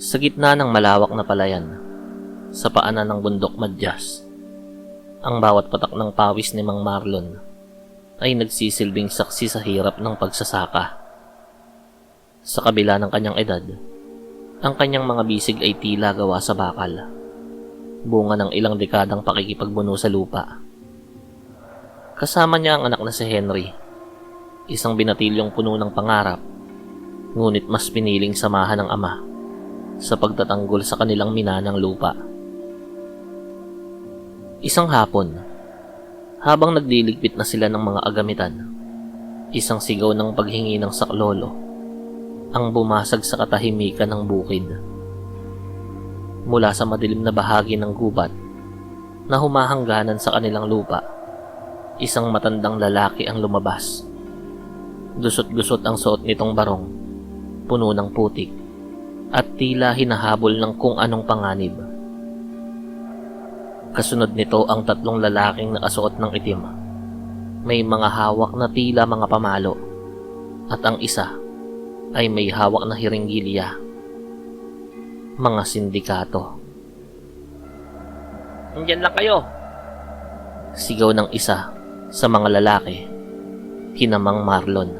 Sa gitna ng malawak na palayan, sa paanan ng bundok madyas, ang bawat patak ng pawis ni Mang Marlon ay nagsisilbing saksi sa hirap ng pagsasaka. Sa kabila ng kanyang edad, ang kanyang mga bisig ay tila gawa sa bakal, bunga ng ilang dekadang pakikipagbuno sa lupa. Kasama niya ang anak na si Henry, isang binatilyong puno ng pangarap, ngunit mas piniling samahan ng ama sa pagtatanggol sa kanilang minanang lupa. Isang hapon, habang nagliligpit na sila ng mga agamitan, isang sigaw ng paghingi ng saklolo ang bumasag sa katahimikan ng bukid. Mula sa madilim na bahagi ng gubat na humahangganan sa kanilang lupa, isang matandang lalaki ang lumabas. Gusot-gusot ang suot nitong barong, puno ng putik, at tila hinahabol ng kung anong panganib. Kasunod nito ang tatlong lalaking nakasuot ng itim. May mga hawak na tila mga pamalo, at ang isa ay may hawak na hiringgilya. Mga sindikato. "Nandiyan lang kayo!" sigaw ng isa sa mga lalaki, hinamang Marlon.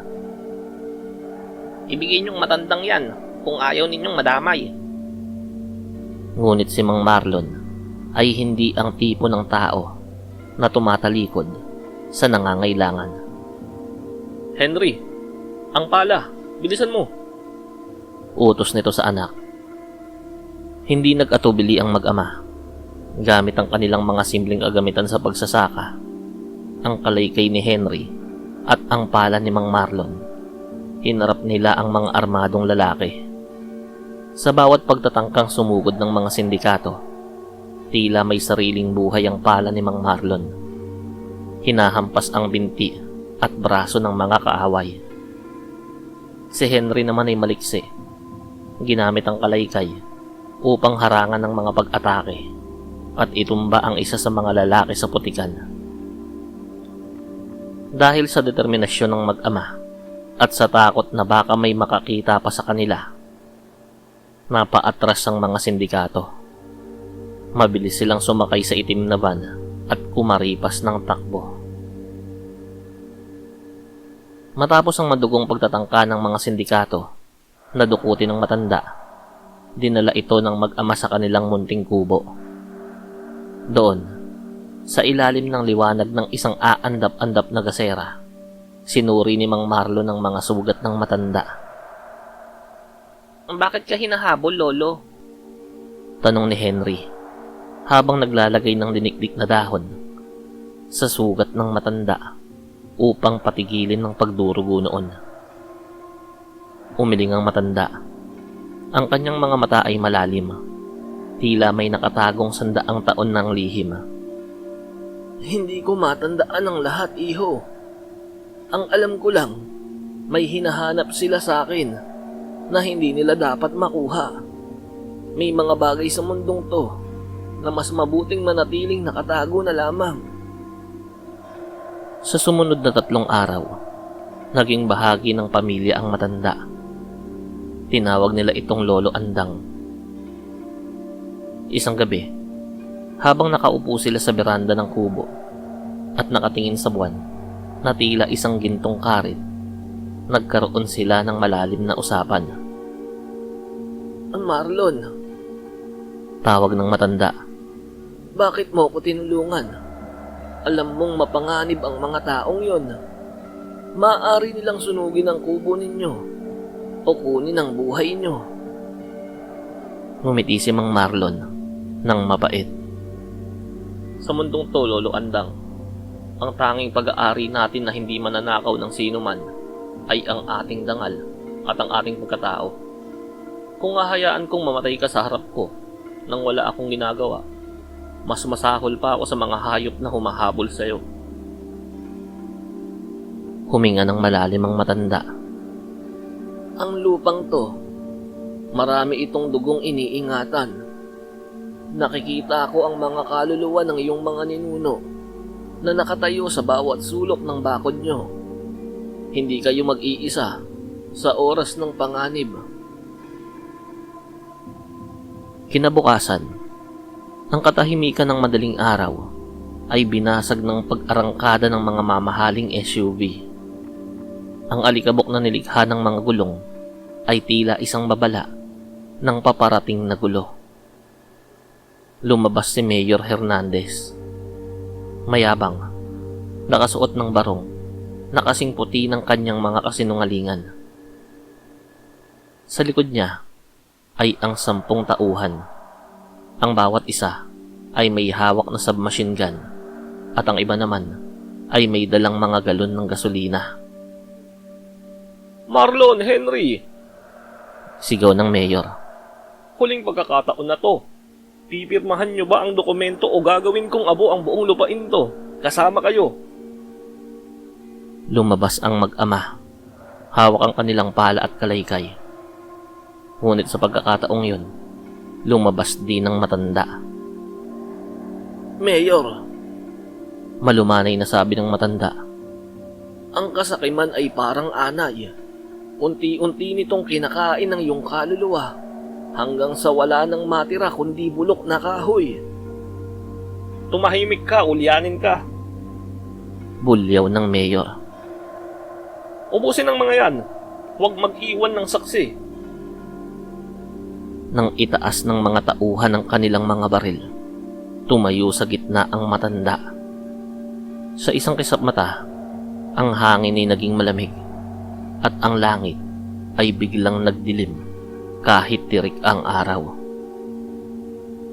"Ibigay niyong matandang yan kung ayaw ninyong madamay." Ngunit si Mang Marlon ay hindi ang tipo ng tao na tumatalikod sa nangangailangan. "Henry, ang pala, bilisan mo!" utos nito sa anak. Hindi nag-atubili ang mag-ama. Gamit ang kanilang mga simpleng agamitan sa pagsasaka, ang kalaykay ni Henry at ang pala ni Mang Marlon, hinarap nila ang mga armadong lalaki. Sa bawat pagtatangkang sumugod ng mga sindikato, tila may sariling buhay ang pala ni Mang Marlon. Hinahampas ang binti at braso ng mga kaaway. Si Henry naman ay maliksi. Ginamit ang kalaykay upang harangan ng mga pag-atake at itumba ang isa sa mga lalaki sa putikan. Dahil sa determinasyon ng mag-ama at sa takot na baka may makakita pa sa kanila, napaatras ang mga sindikato. Mabilis silang sumakay sa itim na van at kumaripas ng takbo. Matapos ang madugong pagtatangka ng mga sindikato na dukutin ng matanda, dinala ito ng mag-ama sa kanilang munting kubo. Doon, sa ilalim ng liwanag ng isang aandap-andap na gasera, sinuri ni Mang Marlon ang mga sugat ng matanda. "Bakit ka hinahabol, Lolo?" tanong ni Henry, habang naglalagay ng dinikdik na dahon sa sugat ng matanda upang patigilin ng pagdurugo noon. Umiling ang matanda. Ang kanyang mga mata ay malalim, tila may nakatagong 100 taon ng lihim. "Hindi ko matandaan ang lahat, iho. Ang alam ko lang, may hinahanap sila sa akin na hindi nila dapat makuha. May mga bagay sa mundong to na mas mabuting manatiling nakatago na lamang." Sa sumunod na 3 araw, naging bahagi ng pamilya ang matanda. Tinawag nila itong Lolo Andang. Isang gabi, habang nakaupo sila sa beranda ng kubo at nakatingin sa buwan na tila isang gintong karit, nagkaroon sila ng malalim na usapan. "Marlon," tawag ng matanda, "bakit mo ko tinulungan? Alam mong mapanganib ang mga taong yon. Maaari nilang sunugin ang kubo ninyo o kunin ang buhay nyo." Ngumiti si Mang Marlon ng mapait. "Sa mundong to, Lolo Andang, ang tanging pag-aari natin na hindi mananakaw ng sino man ay ang ating dangal at ang ating pagkatao. Kung hahayaan kong mamatay ka sa harap ko nang wala akong ginagawa, mas masahol pa ako sa mga hayop na humahabol sa'yo." Huminga ng malalim ang matanda. "Ang lupang to, marami itong dugong iniingatan. Nakikita ko ang mga kaluluwa ng iyong mga ninuno na nakatayo sa bawat sulok ng bakod nyo. Hindi kayo mag-iisa sa oras ng panganib." Kinabukasan, ang katahimikan ng madaling araw ay binasag ng pag-arangkada ng mga mamahaling SUV. Ang alikabok na nilikha ng mga gulong ay tila isang babala ng paparating na gulo. Lumabas si Mayor Hernandez. Mayabang, nakasuot ng barong, nakasing puti ng kanyang mga kasinungalingan. Sa likod niya ay ang 10 tauhan. Ang bawat isa ay may hawak na submachine gun at ang iba naman ay may dalang mga galon ng gasolina. Marlon, Henry! Sigaw ng mayor. Huling pagkakataon na to. Pipirmahan nyo ba ang dokumento o gagawin kong abo ang buong lupain to? Kasama kayo. Lumabas ang mag-ama. Hawak ang kanilang pala at kalaykay. Ngunit sa pagkakataong yun, lumabas din ang matanda. Mayor, Malumanay na sabi ng matanda. ang kasakiman ay parang anay. Unti-unti nitong kinakain ng iyong kaluluwa hanggang sa wala nang matira kundi bulok na kahoy. Tumahimik ka, ulyanin ka. Bulyaw ng mayor. Ubusin ang mga yan. Huwag mag-iwan ng saksi. Nang itaas ng mga tauhan ng kanilang mga baril, tumayo sa gitna ang matanda. Sa isang kisap mata, ang hangin ay naging malamig at ang langit ay biglang nagdilim kahit tirik ang araw.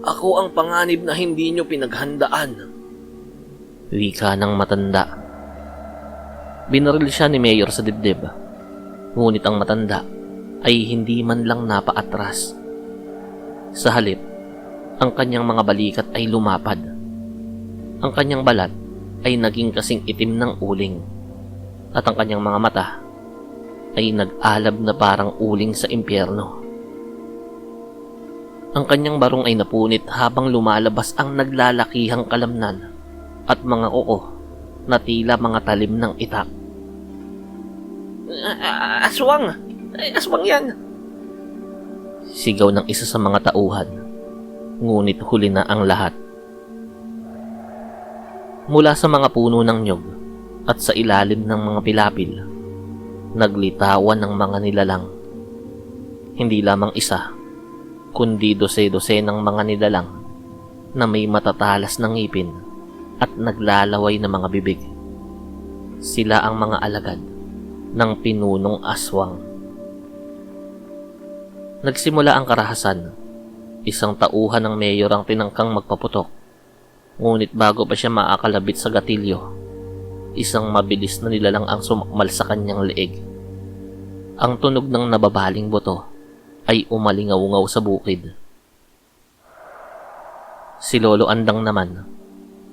Ako ang panganib na hindi nyo pinaghandaan. Wika ng matanda. Binaril siya ni Mayor sa dibdib, ngunit ang matanda ay hindi man lang napaatras. Sa halip, ang kanyang mga balikat ay lumapad. Ang kanyang balat ay naging kasing itim ng uling at ang kanyang mga mata ay nag-alab na parang uling sa impyerno. Ang kanyang barong ay napunit habang lumalabas ang naglalakihang kalamnan at mga oo na tila mga talim ng itak. Aswang! Aswang yan! Sigaw ng isa sa mga tauhan, ngunit huli na ang lahat. Mula sa mga puno ng nyog at sa ilalim ng mga pilapil, naglitawan ng mga nilalang. Hindi lamang isa, kundi dose-dose ng mga nilalang na may matatalas ng ngipin at naglalaway na mga bibig. Sila ang mga alagad ng pinunong aswang. Nagsimula ang karahasan. Isang tauhan ng mayor ang tinangkang magpaputok. Ngunit bago pa siya maakalabit sa gatilyo, isang mabilis na nilalang ang sumakmal sa kanyang leeg. Ang tunog ng nababaling buto ay umalingaw-ngaw sa bukid. Si Lolo Andang naman,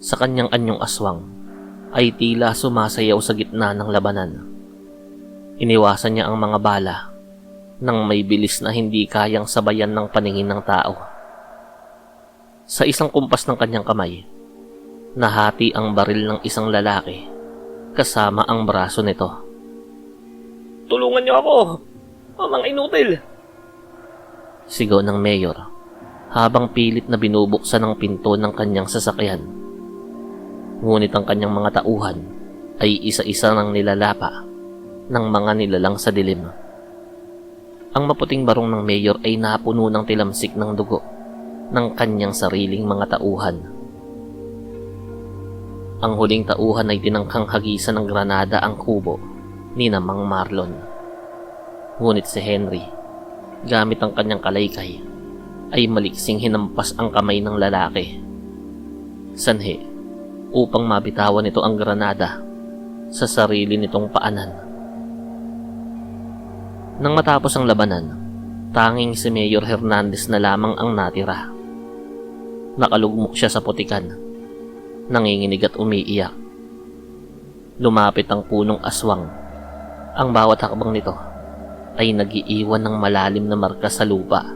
sa kanyang anyong aswang, ay tila sumasayaw sa gitna ng labanan. Iniwasan niya ang mga bala nang may bilis na hindi kayang sabayan ng paningin ng tao. Sa isang kumpas ng kanyang kamay, nahati ang baril ng isang lalaki kasama ang braso nito. Tulungan niyo ako! Mga inutil! Sigaw ng mayor habang pilit na binubuksan ang pinto ng kanyang sasakyan. Ngunit ang kanyang mga tauhan ay isa-isa nang nilalapa ng mga nilalang sa dilim. Ang maputing barong ng mayor ay napuno ng tilamsik ng dugo ng kanyang sariling mga tauhan. Ang huling tauhan ay tinangkang hagisan ng granada ang kubo ni na Mang Marlon. Ngunit si Henry, gamit ang kanyang kalaykay, ay maliksing hinampas ang kamay ng lalaki. Sanhi, upang mabitawan nito ang granada sa sarili nitong paanan. Nang matapos ang labanan, tanging si Mayor Hernandez na lamang ang natira. Nakalugmok siya sa putikan, nanginginig at umiiyak. Lumapit ang punong aswang. Ang bawat hakbang nito ay nagiiwan ng malalim na marka sa lupa.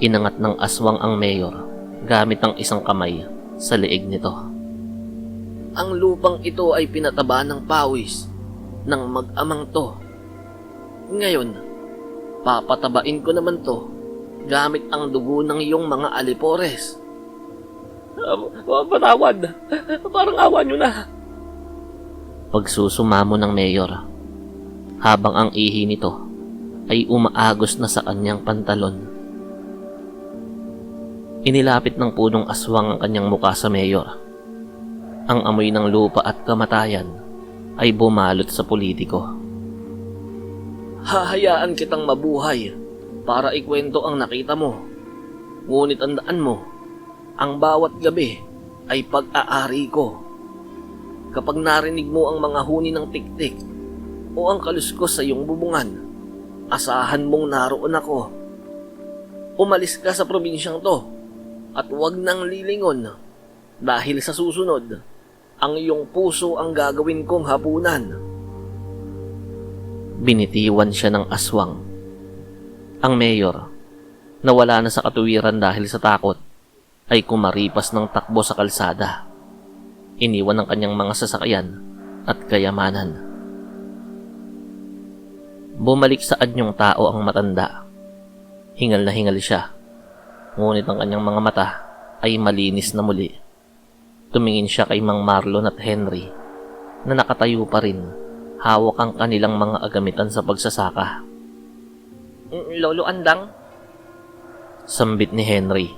Inangat ng aswang ang mayor gamit ang isang kamay sa leeg nito. Ang lupang ito ay pinataba ng pawis ng mag-amang to. Ngayon, papatabain ko naman to gamit ang dugo ng iyong mga alipores. Patawad. Parang awa nyo na. Pagsusumamo ng mayor, habang ang ihi nito ay umaagos na sa kanyang pantalon. Inilapit ng punong aswang ang kanyang muka sa mayor. Ang amoy ng lupa at kamatayan ay bumalot sa politiko. Hahayaan kitang mabuhay para ikwento ang nakita mo. Ngunit tandaan mo, ang bawat gabi ay pag-aari ko. Kapag narinig mo ang mga huni ng tiktik o ang kaluskos sa iyong bubungan, asahan mong naroon ako. Umalis ka sa probinsyang to at huwag nang lilingon dahil sa susunod, ang iyong puso ang gagawin kong hapunan. Binitiwan siya ng aswang. Ang mayor, nawala na sa katuwiran dahil sa takot, ay kumaripas ng takbo sa kalsada. Iniwan ang kanyang mga sasakyan at kayamanan. Bumalik sa anyong tao ang matanda. Hingal na hingal siya, ngunit ang kanyang mga mata ay malinis na muli. Tumingin siya kay Mang Marlon at Henry na nakatayo pa rin, hawak ang kanilang mga agamitan sa pagsasaka. Lolo Andang? Sambit ni Henry.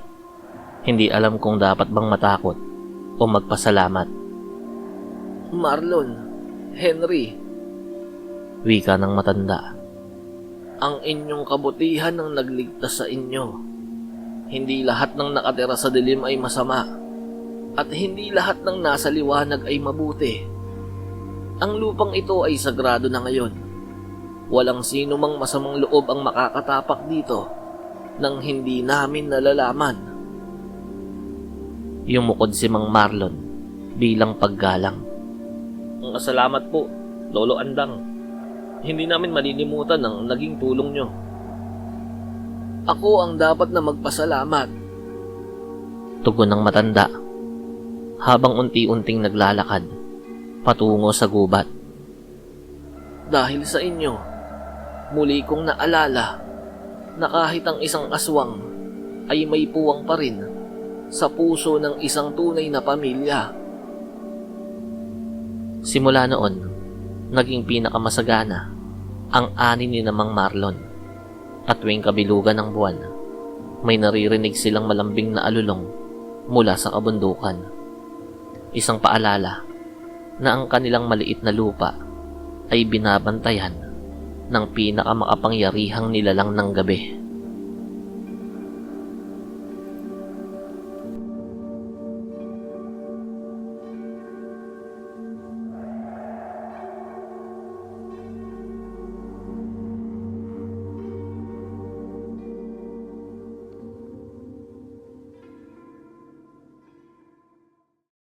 Hindi alam kung dapat bang matakot o magpasalamat. Marlon, Henry, Wika ng matanda. ang inyong kabutihan ang nagligtas sa inyo. Hindi lahat ng nakatira sa dilim ay masama, at hindi lahat ng nasa liwanag ay mabuti. Ang lupang ito ay sagrado na ngayon. Walang sino mang masamang loob ang makakatapak dito nang hindi namin nalalaman. Yumukod si Mang Marlon bilang paggalang. Salamat po, Lolo Andang. Hindi namin malilimutan ang naging tulong nyo. Ako ang dapat na magpasalamat. Tugon ng matanda habang unti-unting naglalakad patungo sa gubat. Dahil sa inyo, muli kong naalala na kahit ang isang aswang ay may puwang pa rin sa puso ng isang tunay na pamilya. Simula noon, naging pinakamasagana ang ani ni Mang Marlon, at tuwing kabilugan ng buwan, may naririnig silang malambing na alulong mula sa kabundukan. Isang paalala na ang kanilang maliit na lupa ay binabantayan ng pinakamakapangyarihang nilalang ng gabi.